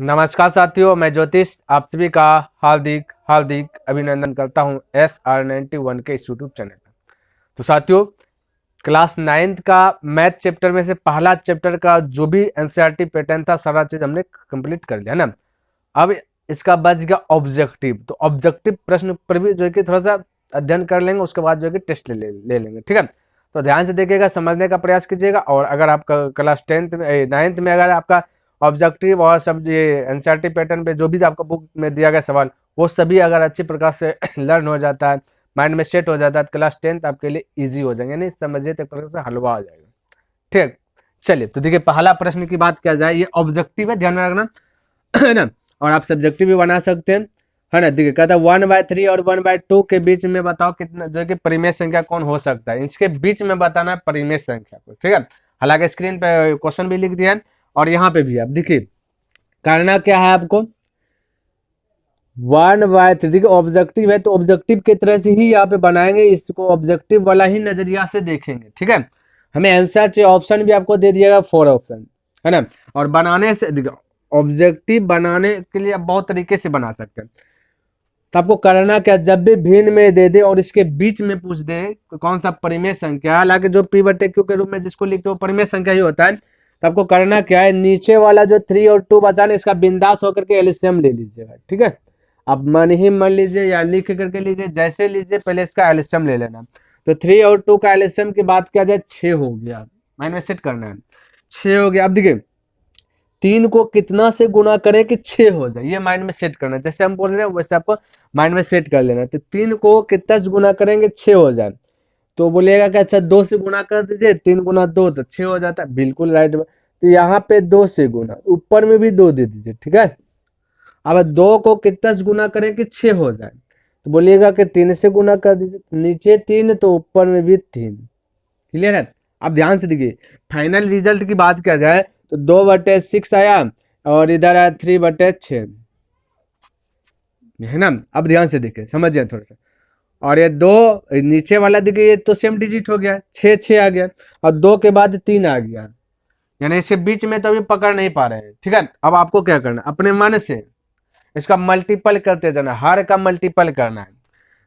नमस्कार साथियों, मैं ज्योतिष आप सभी का हार्दिक हार्दिक अभिनंदन करता हूं SR91 के इस यूट्यूब चैनल पर। तो साथियों, क्लास 9th का मैथ चैप्टर में से पहला चैप्टर का जो भी एनसीईआरटी पैटर्न था सारा चीज हमने कंप्लीट कर लिया ना। अब इसका बच गया ऑब्जेक्टिव। तो ऑब्जेक्टिव प्रश्न पर भी जो है कि थोड़ा सा अध्ययन कर लेंगे, उसके बाद जो है कि टेस्ट ले लेंगे, ठीक है। तो ध्यान से देखिएगा, समझने का प्रयास कीजिएगा। और अगर आपका क्लास 10th में 9th में अगर आपका ऑब्जेक्टिव और सब ये एनसीईआरटी पैटर्न पे जो भी आपको बुक में दिया गया सवाल, वो सभी अगर अच्छी प्रकार से लर्न हो जाता है, माइंड में सेट हो जाता है, तो क्लास 10th आपके लिए ईजी हो जाएंगे, नहीं समझिए तो एक प्रकार से हलवा हो जाएगा, ठीक। चलिए, तो देखिए पहला प्रश्न की बात किया जाए, ये ऑब्जेक्टिव है, ध्यान में रखना है ना। और आप सब्जेक्टिव भी बना सकते हैं, है ना। देखिए कहता है 1/3 और 1/2 के बीच में बताओ कितना जो कि परिमेय संख्या कौन हो सकता है। इसके बीच में बताना है परिमेय संख्या को, ठीक है। हालांकि स्क्रीन पे क्वेश्चन भी लिख दिया है और यहाँ पे भी आप देखिए करना क्या है आपको। 1/3 देखिए ऑब्जेक्टिव है तो ऑब्जेक्टिव की तरह से ही यहाँ पे बनाएंगे, इसको ऑब्जेक्टिव वाला ही नजरिया से देखेंगे, ठीक है। हमें आंसर चाहिए, ऑप्शन भी आपको दे दिएगा 4 ऑप्शन, है ना। और बनाने से देखिए ऑब्जेक्टिव बनाने के लिए आप बहुत तरीके से बना सकते हैं। तो आपको करना क्या, जब भी भिन्न में दे दे और इसके बीच में पूछ दे कौन सा परिमेय संख्या, हालांकि जो P/Q के रूप में जिसको लिखते हो परिमेय संख्या ही होता है। तो आपको करना क्या है, नीचे वाला जो 3 और 2 बचा ना, इसका बिंदास होकर के एलसीएम ले लीजिएगा, ठीक है। आप मन ही मन लीजिए या लिख करके लीजिए, जैसे लीजिए, पहले इसका एलसीएम ले लेना। तो 3 और 2 का एलसीएम की बात किया जाए 6 हो गया, माइंड में सेट करना है, 6 हो गया। अब देखिए 3 को कितना से गुना करें कि 6 हो जाए, ये माइंड में सेट करना है। जैसे हम बोल रहे हैं वैसे आपको माइंड में सेट कर लेना है। तो 3 को कितना से गुना करेंगे 6 हो जाए, तो बोलिएगा कि अच्छा 2 से गुना कर दीजिए, 3 गुना 2 तो 6 हो जाता है, बिल्कुल राइट। तो यहाँ पे 2 से गुना, ऊपर में भी 2 दे दीजिए, ठीक है। अब 2 को कितना से गुना करें कि 6 हो जाए, तो बोलिएगा कि 3 से गुना कर दीजिए, नीचे 3 तो ऊपर में भी 3। क्लियर है। अब ध्यान से देखिए, फाइनल रिजल्ट की बात किया जाए तो 2/6 आया और इधर आया 3/6, है ना। अब ध्यान से देखिए, समझिए थोड़ा सा। और ये 2 नीचे वाला देखिए, ये तो सेम डिजिट हो गया, 6 6 आ गया, और 2 के बाद 3 आ गया, यानी इसके बीच में तो अभी पकड़ नहीं पा रहे हैं, ठीक है। अब आपको क्या करना, अपने मन से इसका मल्टीपल करते जाना, हर का मल्टीपल करना है।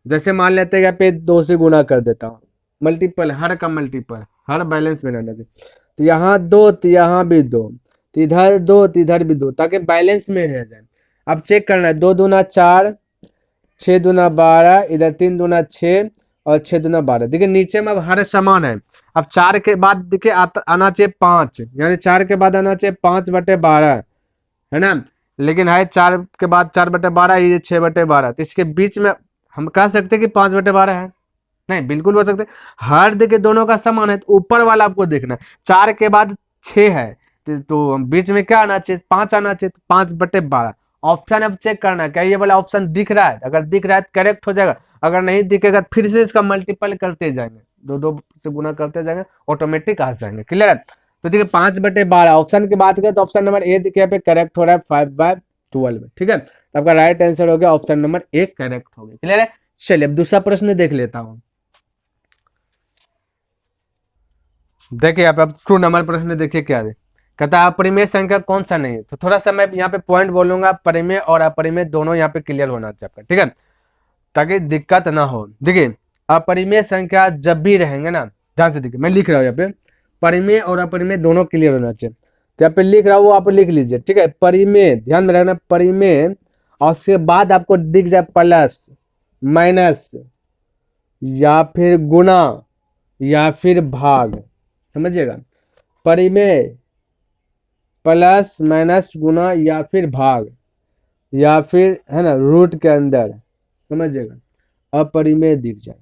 जैसे मान लेते हैं यहाँ पे 2 से गुना कर देता हूँ, मल्टीपल, हर का मल्टीपल, हर बैलेंस में रहना चाहिए। तो यहाँ 2 तो यहाँ भी 2, तो इधर 2 तो इधर भी 2, ताकि बैलेंस में रह जाए। अब चेक करना है, 2 दूना 4, 6 दूना 12, इधर 3 दूना 6 और 6 दूना 12। देखिए नीचे में अब हर समान है। अब 4 के बाद देखिए आना चाहिए 5, यानी 4 के बाद आना चाहिए 5/12, है ना। लेकिन है 4 के बाद 4/12, ये 6/12, तो इसके बीच में हम कह सकते हैं कि 5/12 है, नहीं बिल्कुल बोल सकते। हर देखिए दोनों का समान है, तो ऊपर वाला आपको देखना है, 4 के बाद 6 है, तो बीच में क्या आना चाहिए, 5 आना चाहिए, तो 5/12। ऑप्शन अब चेक करना है, क्या ये वाला ऑप्शन दिख रहा है, अगर दिख रहा है तो करेक्ट हो जाएगा, अगर नहीं दिखेगा फिर से इसका मल्टीपल करते जाएंगे, 2 से गुना करते जाएंगे, ऑटोमेटिक आ जाएंगे। क्लियर है। तो देखिए 5/12 ऑप्शन की बात करें तो ऑप्शन नंबर ए देखिए पे करेक्ट हो रहा है 5/12, ठीक है। तो आपका राइट आंसर हो गया ऑप्शन नंबर ए, करेक्ट हो गया। क्लियर है। चलिए अब दूसरा प्रश्न देख लेता हूं। देखिए आप अब 2 नंबर प्रश्न देखिए क्या है। कहता है अपरिमेय संख्या कौन सा नहीं है। तो थोड़ा सा मैं यहाँ पे पॉइंट बोलूंगा, परिमेय और अपरिमेय दोनों यहाँ पे क्लियर होना चाहिए आपका, ठीक है, ताकि दिक्कत ना हो। देखिए अपरिमेय संख्या जब भी रहेंगे ना, ध्यान से देखिए मैं लिख रहा हूँ यहाँ पे, परिमेय और अपरिमेय दोनों क्लियर होना चाहिए। तो यहाँ पे लिख रहा हूँ, वो आप लिख लीजिए, ठीक है। परिमेय ध्यान में रखना, परिमेय और उसके बाद आपको दिख जाए प्लस, माइनस, या फिर गुना, या फिर भाग, समझिएगा। परिमेय प्लस माइनस गुना या फिर भाग, या फिर है ना रूट के अंदर, समझिएगा। अपरिमेय दिख जाए,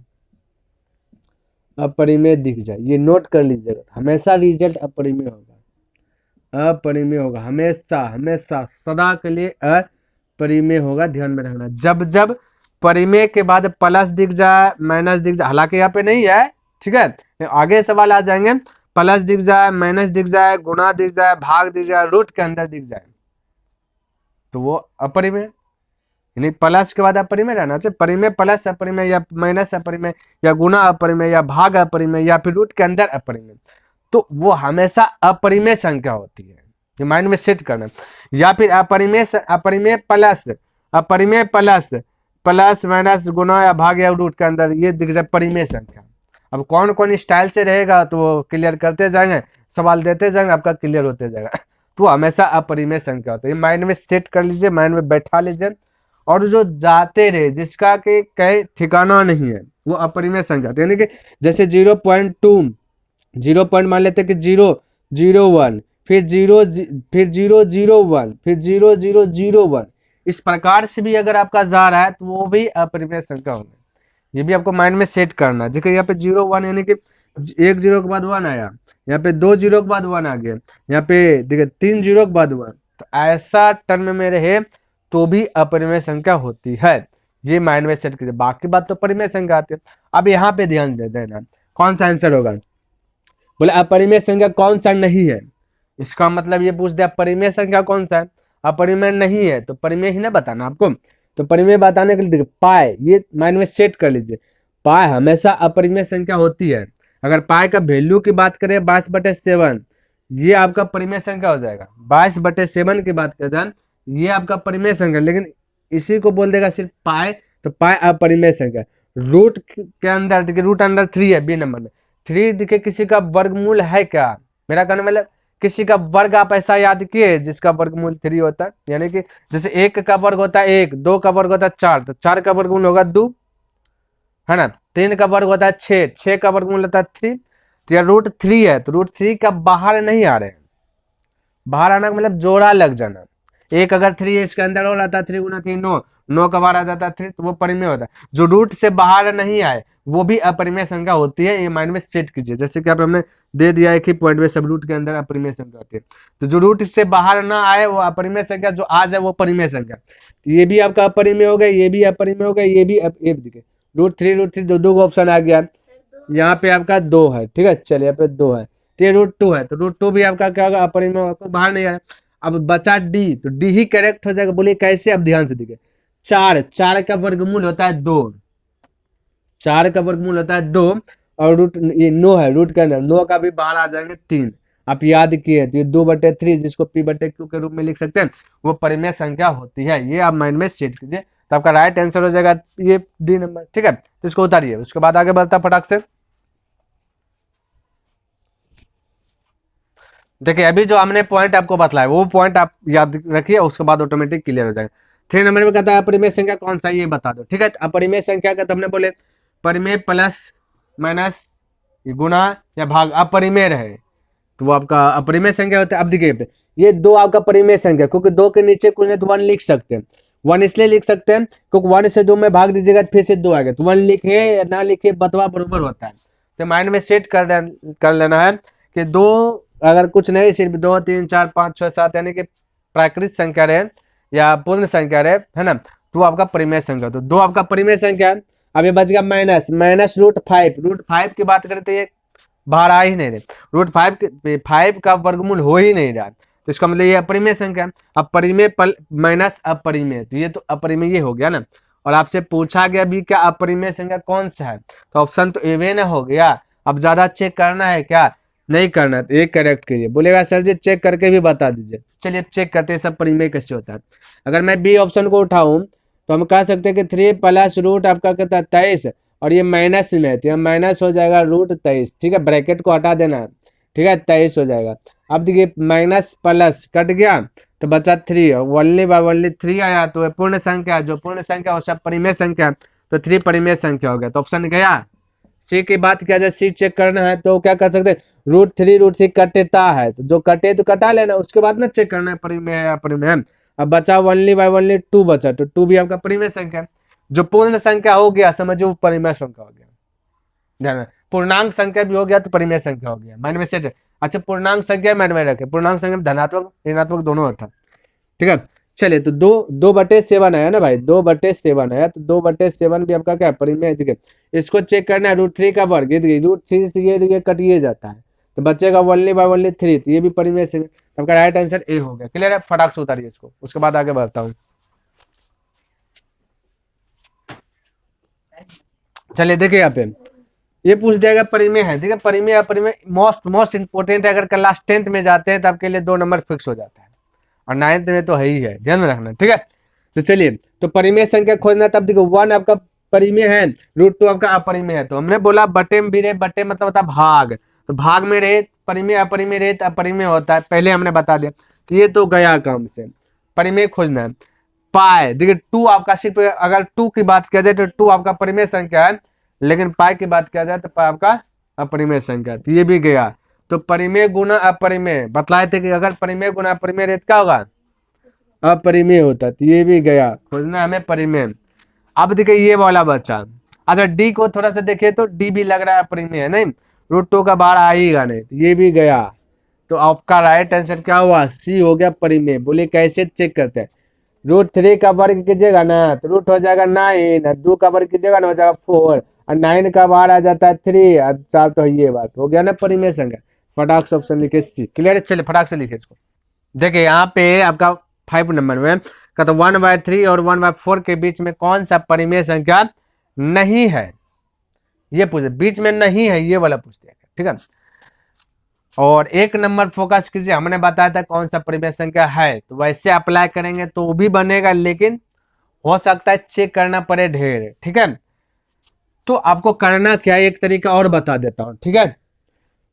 अपरिमेय दिख जाए, ये नोट कर लीजिएगा, हमेशा रिजल्ट अपरिमेय होगा, अपरिमेय होगा, हमेशा हमेशा सदा के लिए अपरिमेय होगा, ध्यान में रखना। जब जब परिमेय के बाद प्लस दिख जाए, माइनस दिख जाए, हालांकि यहाँ पे नहीं है, ठीक है, आगे सवाल आ जाएंगे, प्लस दिख जाए, माइनस दिख जाए, गुना दिख जाए, भाग दिख जाए, रूट के अंदर दिख जाए, तो वो अपरिमेय, यानी प्लस के बाद अपरिमेय रहना चाहिए। परिमेय प्लस अपरिमेय या माइनस अपरिमेय या गुना अपरिमेय या भाग अपरिमेय या फिर रूट के अंदर अपरिमेय, तो वो हमेशा अपरिमेय संख्या होती है। ये माइंड में सेट करना। या फिर अपरिमेय अपरिमेय प्लस अपरिमेय प्लस प्लस माइनस गुना या भाग या रूट के अंदर ये दिख रहा है परिमेय संख्या। अब कौन कौन स्टाइल से रहेगा तो वो क्लियर करते जाएंगे, सवाल देते जाएंगे, आपका क्लियर होते जाएगा। तो हमेशा अपरिमेय संख्या होता है, ये माइंड में सेट कर लीजिए, माइंड में बैठा लीजिए। और जो जाते रहे जिसका के कहीं ठिकाना नहीं है वो अपरिमेय संख्या, यानी कि जैसे 0.2 0 पॉइंट मान लेते हैं कि 001 फिर 001 फिर 0001, इस प्रकार से भी अगर आपका जा रहा है तो वो भी अपरिमेय संख्या होगा। ये भी आपको माइंड में सेट करना है। देखिए यहाँ पे 01 यानी कि 1 0 के बाद 1 आया, यहाँ पे 2 0 के बाद 1 आ गया, यहाँ पे देखिए 3 0 के बाद 1, तो ऐसा टर्म में रहे तो भी अपरिमेय संख्या होती है। ये माइंड में सेट कीजिए, बाकी बात तो परिमेय संख्या आती है। अब यहाँ पे ध्यान दे देना कौन सा आंसर होगा। बोले अपरिमेय संख्या कौन सा नहीं है, इसका मतलब ये पूछ दिया परिमेय संख्या कौन सा है। अपरिमेय नहीं है तो परिमेय ही ना बताना आपको। तो परिमेय बताने के लिए देखिए पाए, ये माइंड में सेट कर लीजिए, पाए हमेशा अपरिमेय संख्या होती है। अगर पाए का वैल्यू की बात करें 22/7, ये आपका परिमेय संख्या हो जाएगा। 22/7 की बात करें ये आपका परिमेय संख्या, लेकिन इसी को बोल देगा सिर्फ पाए, तो पाए अपरिमेय संख्या। रूट के अंदर देखिए रूट अंदर 3 है बी नंबर में, 3 देखिए किसी का वर्गमूल है क्या, मेरा कहना मतलब किसी का वर्ग आप ऐसा याद किए जिसका वर्गमूल 3 होता है, यानी कि जैसे 1 का वर्ग होता है 1, 2 का वर्ग होता है 4, तो 4 का वर्गमूल होगा 2, है ना। 3 का वर्ग होता है 6, 6 का वर्गमूल होता है 3, तो यह रूट 3 है, तो रूट 3 का बाहर नहीं आ रहे हैं। बाहर आना मतलब जोड़ा लग जाना। एक अगर 3 है इसके अंदर और आता है 3 गुना 3 9, 9 का बाहर आ जाता है 3, तो वो परिमेय होता है। जो रूट से बाहर नहीं आए वो भी अपरिमेय संख्या होती है, ये माइंड में सेट कीजिए। जैसे कि आप हमने दे दिया एक ही पॉइंट में सब रूट के अंदर अपरिमेय संख्या होती है, तो जो रूट से बाहर ना आए वो अपरिमेय संख्या, जो आ जाए वो परिमेय संख्या। तो ये भी आपका अपरिमेय हो गया, ये भी अपरिमेय हो गया, ये भी देखिए रूट थ्री दो का ऑप्शन आ गया। यहाँ पे आपका 2 है, ठीक है, चलिए यहाँ पे 2 है, तो ये रूट 2 है, तो रूट 2 भी आपका क्या होगा अपरिमेय होगा, बाहर नहीं आ रहा। अब बचा डी, तो डी ही करेक्ट हो जाएगा। बोलिए कैसे, अब ध्यान से देखिए, 4 का वर्गमूल होता है 2, 4 का वर्गमूल होता है 2, और रूट ये 9 है, रूट के अंदर 9 का भी बाहर आ जाएंगे 3। आप याद किए तो ये 2/3 जिसको p/q के रूप में लिख सकते हैं वो परिमेय संख्या होती है। ये आप माइंड में सेट कीजिए, तो आपका राइट आंसर हो जाएगा ये डी नंबर, ठीक है। तो इसको उतारिए, उसके बाद आगे बढ़ता फटाक से। देखिए अभी जो हमने पॉइंट आपको बतलाया वो पॉइंट आप याद रखिए, उसके बाद ऑटोमेटिक क्लियर हो जाएगा। 3 नंबर में कहता है अपरिमेय संख्या कौन सा, ये बता दो, ठीक है। अपरिमेय संख्या का तो हमने बोले परिमेय प्लस माइनस गुना या भाग अपरिमेय रहे तो वो आपका अपरिमेय संख्या होता है। अब देखिए ये 2 आपका परिमेय संख्या, क्योंकि 2 के नीचे कुछ नहीं तो 1 लिख सकते हैं। 1 इसलिए लिख सकते हैं क्योंकि 1 से 2 में भाग दीजिएगा फिर से 2 आएगा, तो 1 लिखे या ना लिखे बतवा बरोबर होता है। तो माइंड में सेट कर लेना है कि 2 अगर कुछ नहीं सिर्फ 2 3 4 5 6 7 यानी कि प्राकृत संख्या रहे या पूर्ण संख्या रहे, है ना, तो आपका परिमेय संख्या, तो 2 आपका परिमेय संख्या है। अब ये बच गया माइनस रूट 5 की बात करें तो ये बाहर आ ही नहीं रहे, रूट 5 का वर्गमूल हो ही नहीं रहा, तो इसका मतलब ये अपरिमेय संख्या है। अब परिमेय माइनस अपरिमेय, तो ये तो अपरिमेय हो गया ना। और आपसे पूछा गया भी क्या अपरिमेय संख्या कौन सा है, तो ऑप्शन तो ए ना हो गया। अब ज्यादा चेक करना है क्या, नहीं करना, तो एक करेक्ट कीजिए। बोलेगा सर जी चेक करके भी बता दीजिए, चलिए चेक करते हैं सब परिमेय कैसे होता है। अगर मैं बी ऑप्शन को उठाऊं तो हम कह सकते हैं कि 3 प्लस रूट आपका कहता है 23, और ये माइनस में है तो यहाँ माइनस हो जाएगा रूट 23, ठीक है, ब्रैकेट को हटा देना है, ठीक है, 23 हो जाएगा। अब देखिए माइनस प्लस कट गया तो बचा 3, ओनली बाय ओनली 3 आया, तो पूर्ण संख्या, जो पूर्ण संख्या वो सब परिमेय संख्या, तो 3 परिमेय संख्या हो गया, तो ऑप्शन गया। सी की बात किया जाए, सी चेक करना है तो क्या कर सकते हैं, रूट 3 कटता है तो जो कटे तो कटा लेना, उसके बाद ना चेक करना है परिमेय है या अपरिमेय है। अब बचा ओनली बाय ओनली 2 बचा, तो 2 भी आपका परिमेय संख्या है। जो पूर्ण संख्या हो गया समझो परिमेय संख्या हो गया, ध्यान, पूर्णांक संख्या भी हो गया तो परिमेय संख्या हो गया, माइंड में सेट। अच्छा पूर्णांक संख्या माइंड में रखे, पूर्णांक संख्या धनात्मक ऋणात्मक दोनों होता है, ठीक है। चलिए तो 2/7 आया ना भाई, 2/7 आया, तो 2/7 भी आपका क्या परिमेय, ठीक है। इसको चेक करना है, रूट 3 का वर्ग, रूट 3 से ये कटिए जाता है, तो बचेगा ओनली बाय ओनली 3, तो ये भी परिमेय से आपका राइट आंसर ए हो गया। क्लियर है, फटाक से उतारिए इसको, उसके बाद आगे बढ़ता हूँ। चलिए देखिए यहाँ पे ये पूछ देगा परिमेय है, ठीक है। परिमेय अपरिमेय मोस्ट इंपोर्टेंट है, अगर क्लास 10th में जाते हैं तो आपके लिए 2 नंबर फिक्स हो जाता है, और 9th में तो है ही है, ध्यान में रखना, ठीक है। तो चलिए, तो परिमेय संख्या खोजना, तब देखो 1 आपका परिमेय है, √2 आपका अपरिमेय है। तो हमने बोला बटे में भी रहे, बटे मतलब होता है भाग, तो भाग में रहे परिमेय अपरिमेय रहे अपरिमेय होता है, पहले हमने बता दिया। तो ये तो गया काम से, परिमेय खोजना है। पाए देखिए 2 आपका सिर्फ, अगर 2 की बात किया जाए तो 2 आपका परिमेय संख्या है, लेकिन पाई की बात किया जाए तो पाई आपका अपरिमेय संख्या, तो ये भी गया। तो परिमेय गुना अपरिमेय बतलाए थे कि अगर परिमेय गुना अपरिमेय रहे तो क्या होगा, अपरिमेय होता, तो ये भी गया, खोजना हमें परिमेय। अब देखिए ये वाला बचा। अच्छा डी को थोड़ा सा देखिए तो डी भी लग रहा है अपरिमेय है, नहीं √2 का बार आएगा नहीं, तो ये भी गया। तो आपका राइट आंसर क्या हुआ, सी हो गया परिमेय। बोलिए कैसे चेक करते हैं, √3 का वर्ग कीजिएगा ना तो रूट हो जाएगा 9, 2 का वर्ग कीजिएगा ना हो जाएगा 4, और 9 का बार आ जाता है 3, और 4, तो ये बात हो गया ना परिमेय संख्या। फटाक से ऑप्शन लिखे सी, क्लियर है। चलिए फटाक से लिखे इसको। देखिए यहाँ पे आपका 5 नंबर में का तो 1/3 और 1/4 के बीच में कौन सा परिमेय संख्या नहीं है, ये पूछे, बीच में नहीं है, ये वाला पूछते हैं, ठीक है। और 1 नंबर फोकस कीजिए, हमने बताया था कौन सा परिमेय संख्या है, तो वैसे अप्लाई करेंगे तो वो भी बनेगा, लेकिन हो सकता है चेक करना पड़े ढेर, ठीक है। तो आपको करना क्या है, एक तरीका और बता देता हूँ, ठीक है।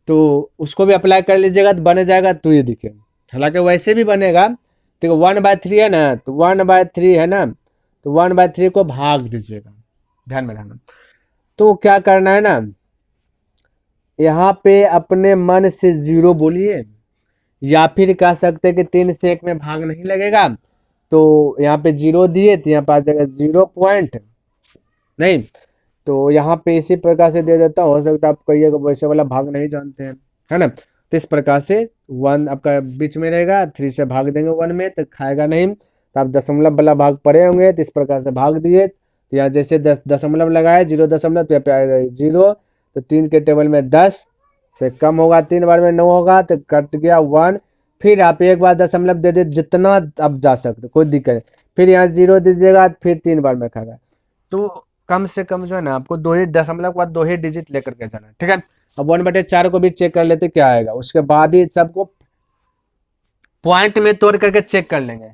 तो उसको भी अप्लाई कर लीजिएगा तो बन जाएगा। तो ये देखिए, हालांकि वैसे भी बनेगा, देखो 1/3 है ना, तो 1/3 है ना, तो 1/3 को भाग दीजिएगा, ध्यान में रखना। तो क्या करना है ना, यहाँ पे अपने मन से 0 बोलिए, या फिर कह सकते हैं कि 3 से 1 में भाग नहीं लगेगा, तो यहाँ पे 0 दिए तो यहाँ पे आ जाएगा 0 पॉइंट नहीं, तो यहाँ पे इसी प्रकार से दे देता हूँ, हो सकता है आप कहिएगा वैसे वाला भाग नहीं जानते हैं, है ना। तो इस प्रकार से 1 आपका बीच में रहेगा, 3 से भाग देंगे 1 में तो खाएगा नहीं, तो आप दशमलव वाला भाग पढ़े होंगे, तो इस प्रकार से भाग दिए, तो यहाँ जैसे दशमलव लगाए 0 दशमलव, तो यहाँ पे आएगा 0, तो 3 के टेबल में 10 से कम होगा, 3 बार में 9 होगा, तो कट गया 1। फिर आप एक बार दशमलव दे दे, जितना आप जा सकते, कोई दिक्कत नहीं। फिर यहाँ 0 दीजिएगा, फिर 3 बार में खाएगा। तो कम से कम जो है ना, आपको 2 ही दशमलव के बाद 2 ही डिजिट लेकर के जाना, ठीक है। अब 1/4 को भी चेक कर लेते क्या आएगा, उसके बाद ही सबको पॉइंट में तोड़ करके चेक कर लेंगे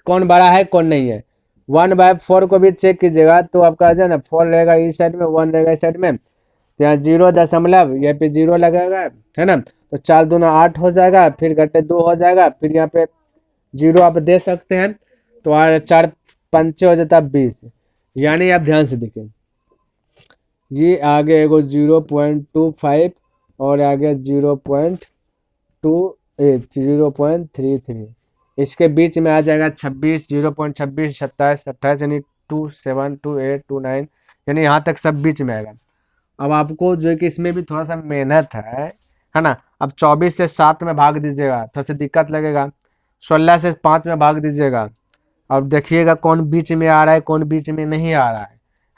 कौन बड़ा है कौन नहीं है। 1/4 को भी चेक कीजिएगा, तो आपका जो है ना 4 रहेगा इस साइड में, 1 रहेगा इस साइड में, तो यहाँ 0 दशमलव, यहाँ पे 0 लगेगा, है ना। तो 4 दूना 8 हो जाएगा, फिर घटे 2 हो जाएगा, फिर यहाँ पे 0 आप दे सकते हैं, तो 4 पंचे हो जाता है 20। यानी आप ध्यान से देखें, ये आगे एगो 0.25 और आगे 0.33, इसके बीच में आ जाएगा 26, 0.26, 27, 28, यानी 27, 28, 29, यानी यहाँ तक सब बीच में आएगा। अब आपको जो है कि इसमें भी थोड़ा सा मेहनत है ना। अब 24 से 7 में भाग दीजिएगा, थोड़ा सा दिक्कत लगेगा। 16 से 5 में भाग दीजिएगा, अब देखिएगा कौन बीच में आ रहा है कौन बीच में नहीं आ रहा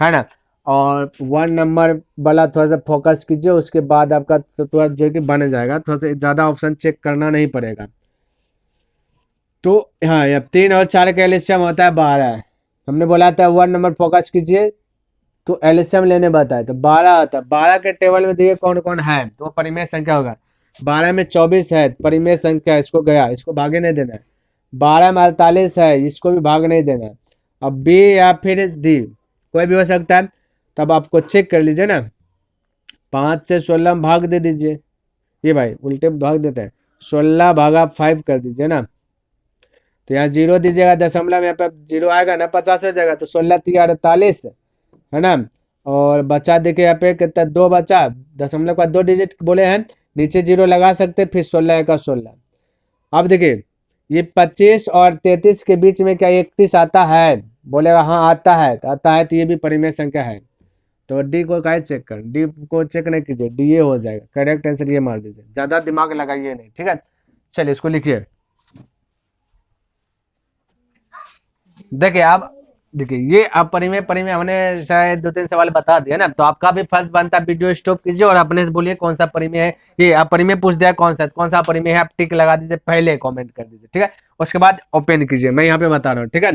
है ना। और 1 नंबर वाला थोड़ा सा फोकस कीजिए, उसके बाद आपका थोड़ा जो है कि बन जाएगा, थोड़ा सा ज़्यादा ऑप्शन चेक करना नहीं पड़ेगा। तो हाँ, अब 3 और 4 का एलसीएम होता है 12, हमने बोला था 1 नंबर फोकस कीजिए, तो एलसीएम लेने बताए तो 12 आता है। 12 के टेबल में देखिए कौन कौन है, तो परिमेय संख्या होगा। 12 में 24 है, परिमेय संख्या, इसको गया, इसको भागे नहीं देना है। 12 में 48 है, इसको भी भाग नहीं देना है। अब बी या फिर डी कोई भी हो सकता है, तब आपको चेक कर लीजिए ना। 5 से 16 में भाग दे दीजिए, ये भाई उल्टे भाग देते हैं, 16 भागा 5 कर दीजिए ना। तो यहाँ 0 दीजिएगा, दशमलव यहाँ पे 0 आएगा ना, 50 हो जाएगा, तो 16 3 48 है ना। और बचा देखिए यहाँ पे कितना 2 बचा, दशमलव का 2 डिजिट बोले हैं, नीचे 0 लगा सकते, फिर 16 का 16। अब देखिए ये 25 और 33 के बीच में क्या 31 आता है, बोलेगा हाँ आता है, तो आता है तो ये भी परिमेय संख्या है। तो डी को क्या चेक कर, डी को चेक नहीं कीजिए, डी ये हो जाएगा, करेक्ट आंसर ये मार दीजिए, ज्यादा दिमाग लगाइए नहीं, ठीक है। चलिए इसको लिखिए। देखिए आप, देखिए ये आप परिमेय परिमेय हमने शायद 2-3 सवाल बता दिया ना, तो आपका भी फर्ज बनता है वीडियो स्टॉप कीजिए और अपने से बोलिए कौन सा परिमेय है। ये आप परिमेय पूछ दिया कौन सा परिमेय है, आप टिक लगा दीजिए, पहले कमेंट कर दीजिए, ठीक है। उसके बाद ओपन कीजिए, मैं यहाँ पे बता रहा हूँ, ठीक है।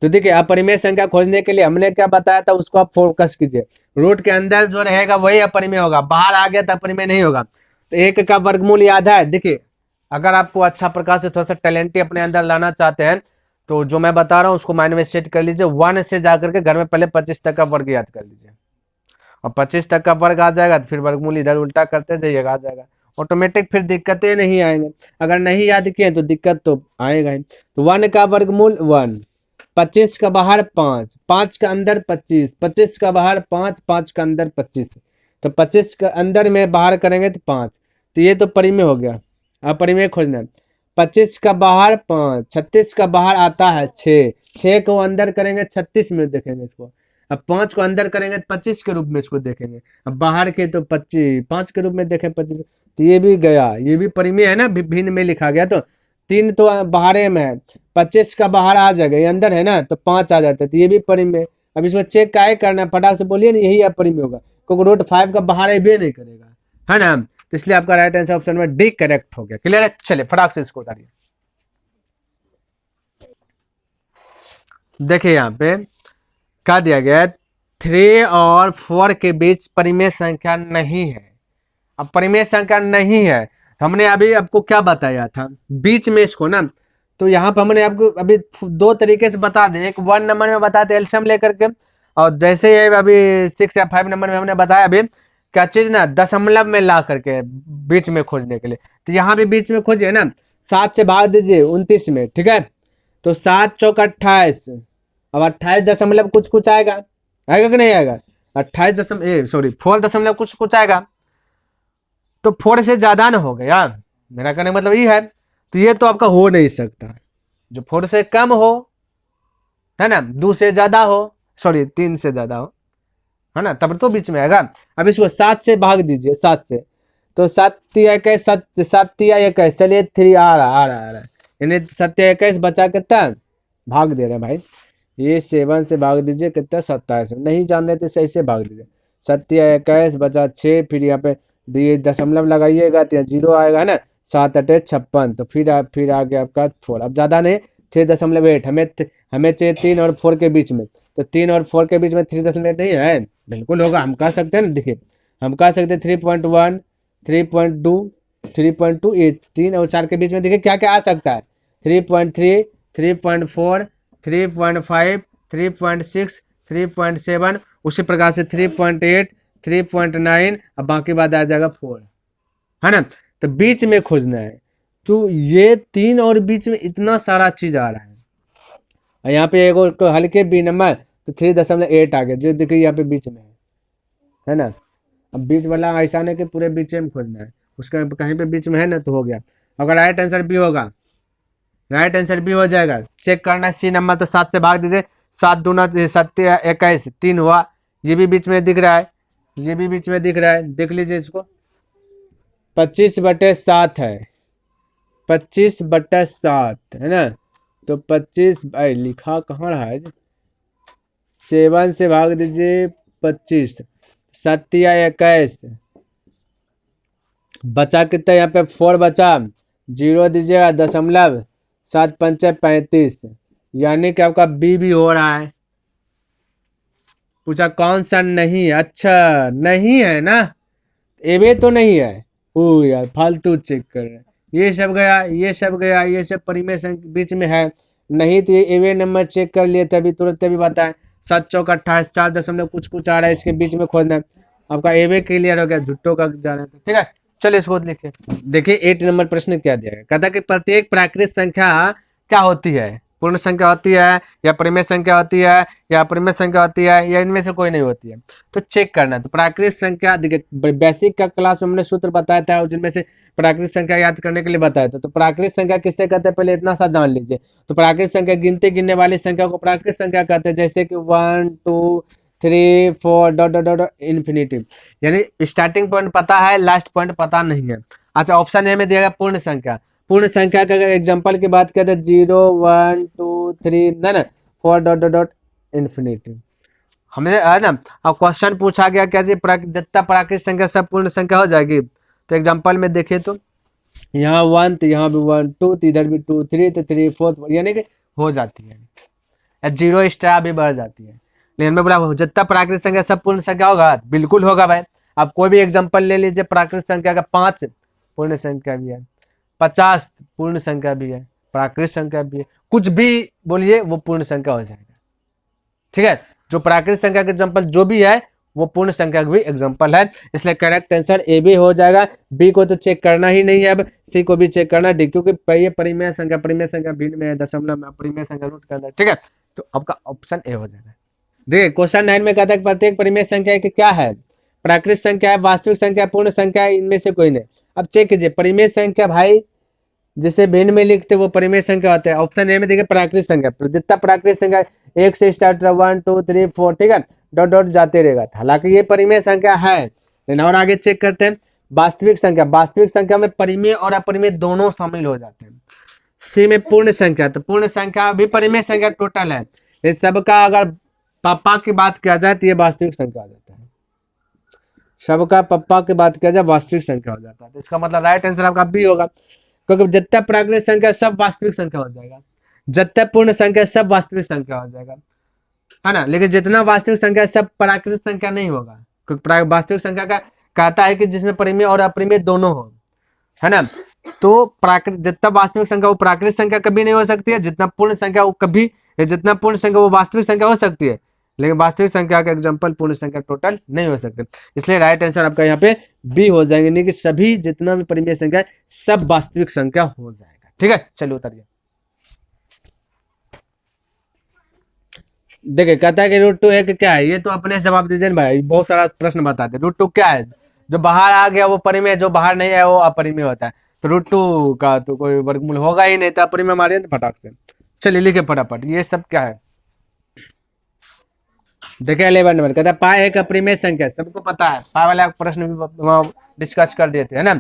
तो देखिए अपरिमेय संख्या खोजने के लिए हमने क्या बताया था उसको आप फोकस कीजिए। रूट के अंदर जो रहेगा वही अपरिमेय होगा, बाहर आ गया तो अपरिमेय नहीं होगा। तो 1 का वर्गमूल याद है। देखिए अगर आपको अच्छा प्रकार से थोड़ा सा टैलेंट अपने अंदर लाना चाहते हैं तो जो मैं बता रहा हूँ उसको माइंड में सेट कर लीजिए। 1 से जाकर के घर में पहले 25 तक का वर्ग याद कर लीजिए, और 25 तक का वर्ग आ जाएगा तो फिर वर्गमूल इधर उल्टा करते जाइएगा, आ जाएगा ऑटोमेटिक, फिर दिक्कतें नहीं आएंगे। अगर नहीं याद किए तो दिक्कत तो आएगा ही। तो 1 का वर्गमूल 1, 25 का बाहर 5, 5 का अंदर 25, 25 का बाहर 5, 5 का अंदर 25। तो 25 का अंदर में बाहर करेंगे तो 5, तो ये तो परिमेय हो गया। अपरिमेय खोजना है। 25 का बाहर 5, 36 का बाहर आता है 6, 6 को अंदर करेंगे 36 में देखेंगे इसको। अब 5 को अंदर करेंगे तो 25 के रूप में इसको देखेंगे। अब बाहर के तो 25, 5 के रूप में देखें 25, तो ये भी गया, ये भी परिमेय है ना, भिन्न में लिखा गया। तो 3 तो बाहर में है, 25 का बाहर आ जाएगा, ये अंदर है ना तो 5 आ जाता है, तो ये भी परिमेय। अब इसको चेक काहे करना है, फटाक से बोलिए ना, यही अपरिमेय होगा क्योंकि रूट 5 का बाहर भी नहीं करेगा, है ना। तो इसलिए आपका राइट आंसर ऑप्शन में डी करेक्ट हो गया। क्लियर है, चलिए फटाक से इसको उतारिए। देखिए यहाँ पे क्या दिया गया है, 3 और 4 के बीच परिमेय संख्या नहीं है। अब परिमेय संख्या नहीं है तो हमने अभी आपको क्या बताया था बीच में इसको ना, तो यहाँ पर हमने आपको अभी 2 तरीके से बता दें। एक 1 नंबर में बताते एल्शियम लेकर के, और जैसे ही अभी 6 या 5 नंबर में हमने बताया अभी क्या चीज ना, दशमलव में ला करके बीच में खोजने के लिए। तो यहाँ भी बीच में खोजिए ना, 7 से भाग दीजिए 29 में, ठीक है। तो 7 चौक 28, अब 28 दशमलव कुछ कुछ आएगा, आएगा कि नहीं आएगा, 28 दशमलव सॉरी 4 दशमलव कुछ कुछ आएगा। तो 4 से ज्यादा ना हो गया, मेरा कहने का मतलब ये है। तो ये तो आपका हो नहीं सकता, जो 4 से कम हो, है ना, 2 से ज्यादा हो, सॉरी 3 से ज्यादा हो, है ना, तब तो बीच में आएगा। अब इसको 7 से भाग दीजिए, 7 से, तो 7 तिया 21, 7 तिया 21, चलिए 3 आ रहा यानी 7 तिया 21 बचा कितना भाग दे रहे हैं भाई, ये 7 से भाग दीजिए कितना 27, नहीं जानते तो सही से भाग दीजिए। 7 तिया 21 बचा 6, फिर यहाँ पे ये दशमलव लगाइएगा तो 0 आएगा, है ना। 7 8 56, तो फिर आ गया आपका 4, अब ज्यादा नहीं 6.8, हमें चाहिए 3 और 4 के बीच में, तो 3 और 4 के बीच में 3.8 नहीं है, बिल्कुल होगा। हम कह सकते हैं ना, देखिए हम कह सकते हैं 3.1, 3.2, 3.2, ये 3 और 4 के बीच में देखिए क्या क्या आ सकता है, 3.3, 3.4, 3.5, 3.6, 3.7, उसी प्रकार से 3.8, 3.9, अब बाकी बात आ जाएगा 4, है ना। तो बीच में खोजना है, तो ये 3 और बीच में इतना सारा चीज आ रहा है। और यहाँ पे एक हल्के बी नंबर तो 3.8 आ गया, जो देखिए यहाँ पे बीच में है ना। अब बीच वाला ऐसा नहीं कि पूरे बीच में खोजना है, उसका कहीं पे बीच में है ना तो हो गया। अगर राइट आंसर बी होगा, राइट आंसर बी हो जाएगा। चेक करना है सी नंबर, तो 7 से भाग दीजिए, 7 दूना 7 21, 3 हुआ, ये भी बीच में दिख रहा है, ये भी बीच में दिख रहा है, देख लीजिए इसको। 25/7 है, 25/7 है ना। तो 25 भाई लिखा कहाँ रहा है, 7 से भाग दीजिए 25, 7 या 21, बचा कितना यहाँ पे 4 बचा, 0 दीजिएगा दशमलव, 7 पंचे 35, यानी कि आपका बी भी हो रहा है। पूछा कौन सा नहीं है, अच्छा नहीं है ना, एवे तो नहीं है। ओ यार फालतू चेक कर रहे हैं, ये सब गया, ये सब गया, ये सब परिमेय संख्या बीच में है, नहीं तो ये एवे नंबर चेक कर लिए तभी तुरंत भी बताएं। 7 चौक 28, 4 दशमलव कुछ कुछ आ रहा है, इसके बीच में खोजना है। आपका एवे क्लियर हो गया, झुट्टो का जा रहा है, ठीक है। चलिए इसको लिखिए। देखिए 8 नंबर प्रश्न क्या दिया है, कहता है कि प्रत्येक प्राकृत संख्या क्या होती है, पूर्ण संख्या होती है या परिमेय संख्या होती है या अपरिमेय संख्या होती है या इनमें से कोई नहीं होती है। तो चेक करना है। तो प्राकृत संख्या देखिए बेसिक का क्लास में हमने सूत्र बताया था, जिनमें से प्राकृत संख्या याद करने के लिए बताया था। तो प्राकृत संख्या किससे कहते हैं, पहले इतना सा जान लीजिए। तो प्राकृत संख्या गिनने वाली संख्या को प्राकृत संख्या कहते हैं, जैसे कि 1 2 3 4 डॉट डॉट डॉट इन्फिनिटी, यानी स्टार्टिंग पॉइंट पता है, लास्ट पॉइंट पता नहीं है। अच्छा ऑप्शन ए में दिया गया पूर्ण संख्या, पूर्ण संख्या का एग्जांपल की बात करें तो 0 1 2 3 ना 4 डॉट डॉट डॉट इन्फिनिटी, हमें है ना। अब क्वेश्चन पूछा गया क्या जी जितना प्राकृत संख्या सब पूर्ण संख्या हो जाएगी। तो एग्जांपल में देखें तो यहाँ 1 तो यहाँ भी 1, 2 तो इधर भी 2, 3 तो 3, 4, यानी कि हो जाती है। या 0 एक्स्ट्रा भी बढ़ जाती है। लेकिन मैं बोला जितना प्राकृतिक संख्या सब पूर्ण संख्या होगा, बिल्कुल होगा भाई। आप कोई भी एग्जांपल ले लीजिए प्राकृतिक संख्या का, 5 पूर्ण संख्या भी है, 50 पूर्ण संख्या भी है, प्राकृतिक संख्या भी है, कुछ भी बोलिए वो पूर्ण संख्या हो जाएगा। ठीक है, जो प्राकृतिक संख्या का एग्जांपल जो भी है वो पूर्ण संख्या का भी एग्जांपल है, इसलिए करेक्ट आंसर ए भी हो जाएगा। बी को तो चेक करना ही नहीं है, अब सी को भी चेक करना, डी क्योंकि ये परिमेय संख्या भिन्न में है, दशमलव में, परिमेय संख्या रूट के अंदर। ठीक है, तो आपका ऑप्शन ए हो जाएगा। देखिए क्वेश्चन 9 में कहता है प्रत्येक परिमेय संख्या की क्या है, प्राकृतिक संख्या है, वास्तविक संख्या, पूर्ण संख्या है, इनमें से कोई नहीं। अब चेक कीजिए परिमेय संख्या भाई जिसे भिन्न में लिखते वो परिमेय संख्या होता है। ऑप्शन ए में देखिए प्राकृतिक संख्या, जितना प्राकृतिक संख्या 1 से स्टार्ट 1 2 3 4, ठीक है, डॉट डॉट जाते रहेगा, हालांकि ये परिमेय संख्या है। लेकिन और आगे चेक करते हैं वास्तविक संख्या, वास्तविक संख्या में परिमेय और अपरिमेय दोनों शामिल हो जाते हैं। सी में पूर्ण संख्या, तो पूर्ण संख्या भी परिमेय संख्या टोटल है, इस सबका अगर पापा की बात किया जाए तो ये वास्तविक संख्या हो जाता है, सबका पप्पा की बात किया जाए वास्तविक संख्या हो जाता है। तो इसका मतलब राइट आंसर आपका बी होगा, क्योंकि जितना प्राकृतिक संख्या सब वास्तविक संख्या हो जाएगा, जितना पूर्ण संख्या सब वास्तविक संख्या हो जाएगा, है ना। लेकिन जितना वास्तविक संख्या सब प्राकृतिक संख्या नहीं होगा, क्योंकि वास्तविक संख्या का कहता है कि जिसमें परिमेय और अपरिमेय दोनों हो, है ना। तो प्राकृतिक जितना वास्तविक संख्या वो प्राकृतिक संख्या कभी नहीं हो सकती है, जितना पूर्ण संख्या वो कभी, जितना पूर्ण संख्या वो वास्तविक संख्या हो सकती है, लेकिन वास्तविक संख्या का एग्जांपल पूर्ण संख्या टोटल नहीं हो सकते। इसलिए राइट आंसर आपका यहाँ पे बी हो जाएंगे, यानी कि सभी जितना भी परिमेय संख्या है सब वास्तविक संख्या हो जाएगा। ठीक है, चलिए उतारिए। देखिए कहता है कि √2 एक क्या है, ये तो अपने जवाब दीजिए भाई, बहुत सारा प्रश्न बताते हैं। √2 क्या है, जो बाहर आ गया वो परिमेय, जो बाहर नहीं आया वो अपरिमेय होता है। तो √2 का तो कोई वर्गमूल होगा ही नहीं, तो अपरिमेय मारिए ना फटाक से। चलिए लिखे फटाफट, ये सब क्या है। देखिए 11 नंबर कहता है पाई एक अपरिमेय संख्या, सबको पता है, पाई वाला प्रश्न भी डिस्कस कर दिए थे, है ना।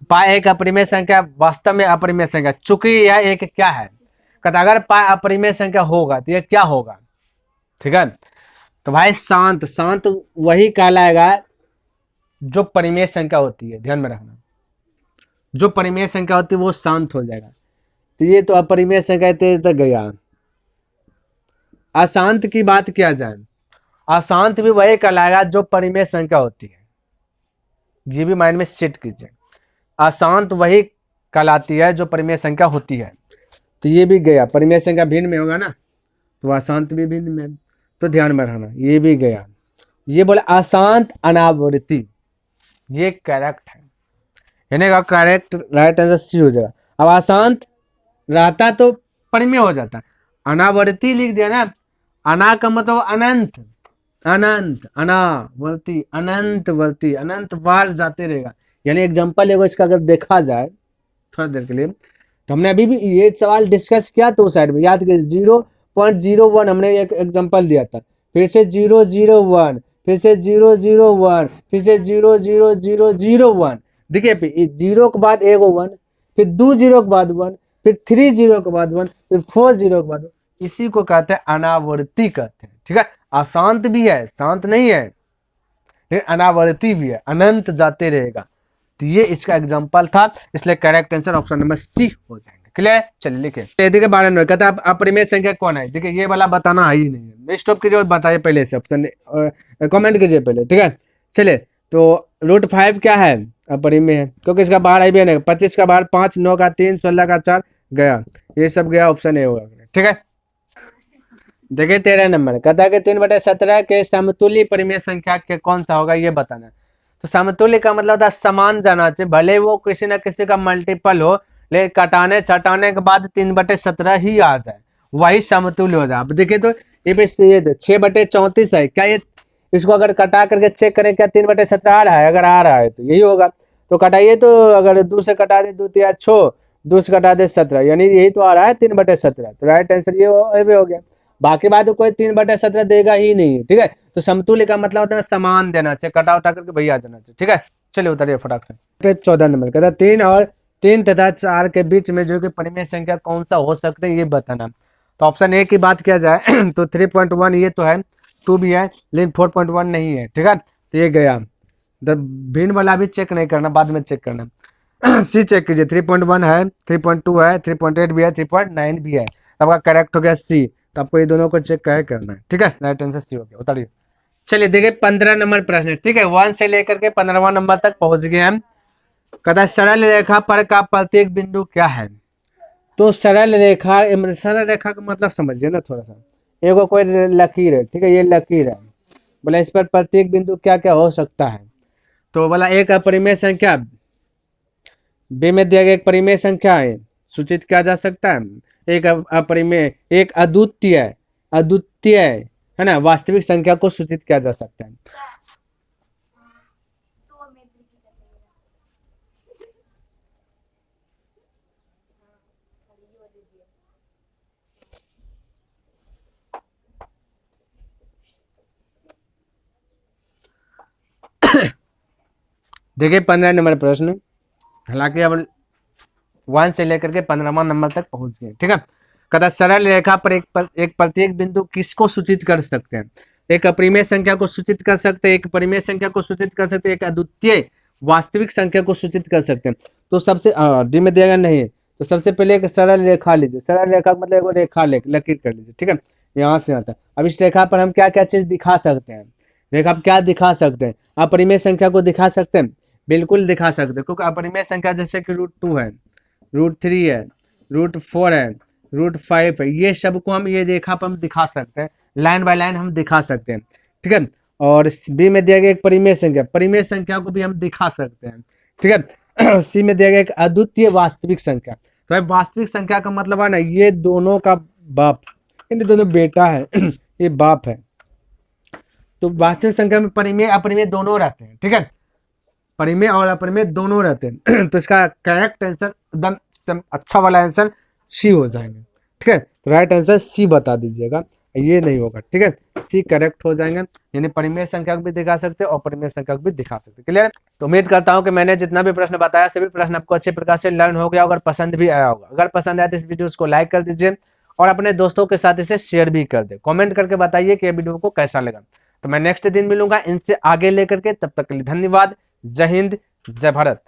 पाई एक अपरिमेय संख्या वास्तव में अपरिमेय संख्या, चूंकि यह एक क्या है, कहता अगर पाई अपरिमेय संख्या होगा तो यह क्या होगा। ठीक है, तो भाई शांत, शांत वही कहलाएगा जो परिमेय संख्या होती है, ध्यान में रखना, जो परिमेय संख्या होती है वो शांत हो जाएगा। तो ये तो अपरिमेय संख्या तक गया। अशांत की बात किया जाए, अशांत भी वही कहलाएगा जो परिमेय संख्या होती है, ये भी माइंड में सेट कीजिए, अशांत वही कहलाती है जो परिमेय संख्या होती है। तो ये भी गया, परिमेय संख्या भिन्न में होगा ना, तो अशांत भी भिन्न में, तो ध्यान में रखना, ये भी गया। ये बोले अशांत अनावृत्ति, ये करेक्ट है, यानी का करेक्ट राइट आंसर सी हो जाएगा। अब अशांत रहता तो परिमेय हो जाता, अनावर्ती लिख दिया ना, अना का मतलब अनंत, अनंत अनावर्ती, अनंतवर्ती, अनंत बार जाते रहेगा। यानी एग्जांपल एगो इसका अगर देखा जाए थोड़ा देर के लिए, तो हमने अभी भी ये सवाल डिस्कस किया तो साइड में याद कीजिए 0.01 हमने एक एग्जांपल दिया था, फिर से 001, फिर से 001, फिर से 00001। देखिए 0 के बाद एगो 1, फिर 2 0 के बाद 1, फिर 3 0 के बाद 1, फिर 4 0 के बाद 1, इसी को कहते हैं अनावर्ती कहते हैं। ठीक है, अशांत भी है, शांत नहीं है, लेकिन अनावर्ती भी है, अनंत जाते रहेगा। तो ये इसका एग्जांपल था, इसलिए correct answer option number C हो जाएगा। क्लियर, चलिए लिखे। देखिए 12 नंबर कहता है अपरिमेय संख्या कौन है। देखिए ये वाला बताना है ही नहीं है, स्टॉप कीजिए और बताइए पहले से, ऑप्शन कमेंट कीजिए पहले। ठीक है, चलिए तो √5 क्या है, अपरिमेय है, क्योंकि इसका बाहर आई भी नहीं, 25 का बाहर 5, 9 का 3, 16 का 4 गया, ये सब गया, ऑप्शन ए होगा। ठीक है, देखिए 13 नंबर कहता है कि 3/17 के समतुल्य परिमेय संख्या के कौन सा होगा, ये बताना है। तो समतुल्य का मतलब था समान जाना चाहिए, भले वो किसी न किसी का मल्टीपल हो, लेकिन कटाने छटाने के बाद 3/17 ही आ जाए, वही समतुल्य हो जाए। अब देखिए तो ये पे 6/34 है, क्या ये इसको अगर कटा करके चेक करें क्या 3/17 आ रहा है, अगर आ रहा है तो यही होगा। तो कटाइए, तो अगर 2 से कटा दे 2 3 6, 2 से कटा दे 17, यानी यही तो आ रहा है 3/17। तो राइट आंसर ये हो गया, बाकी बात तो कोई 3/17 देगा ही नहीं। ठीक है, तो समतुल्य का मतलब होता है समान देना चाहिए, कटा उठा करके भैया जाना चाहिए। ठीक है, चलिए उतारिए फटाक से। 14 नंबर कहता है 3 तथा 4 के बीच में जो कि परिमेय संख्या कौन सा हो सकता है, ये बताना। तो ऑप्शन ए की बात किया जाए तो 3.1 ये तो है, 2 भी है, लेकिन 4.1 नहीं है। ठीक है, तो ये गया, भिन्न वाला भी चेक नहीं करना, बाद में चेक करना। सी चेक कीजिए, 3.1 है, 3.2 है, 3.8 भी है, 3.9 भी है, आपका करेक्ट हो गया सी। तो आपको ये दोनों को चेक करना है, ठीक है। राइट आंसर सी हो गया, बताइए। चलिए देखिए 15 नंबर प्रश्न है, ठीक है, 1 से लेकर के 15वां नंबर तक पहुंच गए हम। कहता सरल रेखा पर का प्रत्येक बिंदु क्या है। तो सरल रेखा का मतलब समझिए ना थोड़ा सा। एगो कोई लकीर है, ठीक है, ये लकीर है, बोला इस पर प्रत्येक बिंदु क्या क्या हो सकता है। तो बोला एक अपरिमेय संख्या, बी में दिया गया एक परिमेय संख्या है, सूचित किया जा सकता है। एक अपरिमेय, एक अद्वितीय, अद्वितीय है ना, वास्तविक संख्या को सूचित किया जा सकता है। देखिए 15 नंबर प्रश्न, हालांकि अब 1 से लेकर के 15वां नंबर तक पहुंच गए, ठीक है। कहता सरल रेखा पर एक प्रत्येक बिंदु किसको सूचित कर सकते हैं। एक अपरिमेय संख्या को सूचित कर सकते हैं, एक परिमेय संख्या को सूचित कर सकते हैं, एक अद्वितीय वास्तविक संख्या को सूचित कर सकते हैं। तो सबसे डी में दिया गया नहीं, तो सबसे पहले एक सरल रेखा लीजिए। सरल रेखा मतलब एक रेखा लकीर कर लीजिए, ठीक है, यहाँ से आता है। अब इस रेखा पर हम क्या क्या चीज दिखा सकते हैं, रेखा पर क्या दिखा सकते हैं, अपरिमेय संख्या को दिखा सकते हैं, बिल्कुल दिखा सकते हैं, क्योंकि अपरिमेय संख्या जैसे कि √2 है, √3 है, √4 है, √5 है, ये सबको हम ये रेखा पर हम दिखा सकते हैं, लाइन बाय लाइन हम दिखा सकते हैं, ठीक है। और बी में दिया गया एक परिमेय संख्या, परिमेय संख्या को भी हम दिखा सकते हैं, ठीक है। सी में दिया गया एक अद्वितीय वास्तविक संख्या। तो वास्तविक संख्या का मतलब है ना, ये दोनों का बाप, इन दोनों बेटा है ये बाप है। तो वास्तविक संख्या में परिमेय अपरिमेय दोनों रहते हैं, ठीक है, परिमेय और अपरिमेय दोनों रहते हैं। तो इसका करेक्ट आंसर एकदम अच्छा वाला आंसर सी हो जाएंगे, ठीक है। तो राइट आंसर सी बता दीजिएगा, ये नहीं होगा, ठीक है, सी करेक्ट हो जाएंगे। यानी परिमेय संख्या को भी दिखा सकते हैं और अपरिमेय संख्या को भी दिखा सकते हैं। क्लियर। तो उम्मीद करता हूं कि मैंने जितना भी प्रश्न बताया सभी प्रश्न आपको अच्छे प्रकार से लर्न हो गया होगा और पसंद भी आया होगा। अगर पसंद आया तो इस वीडियो को लाइक कर दीजिए और अपने दोस्तों के साथ इसे शेयर भी कर दे। कमेंट करके बताइए कि ये वीडियो को कैसा लगा। तो मैं नेक्स्ट दिन मिलूंगा इनसे आगे लेकर के, तब तक के लिए धन्यवाद। जय हिंद, जय भारत।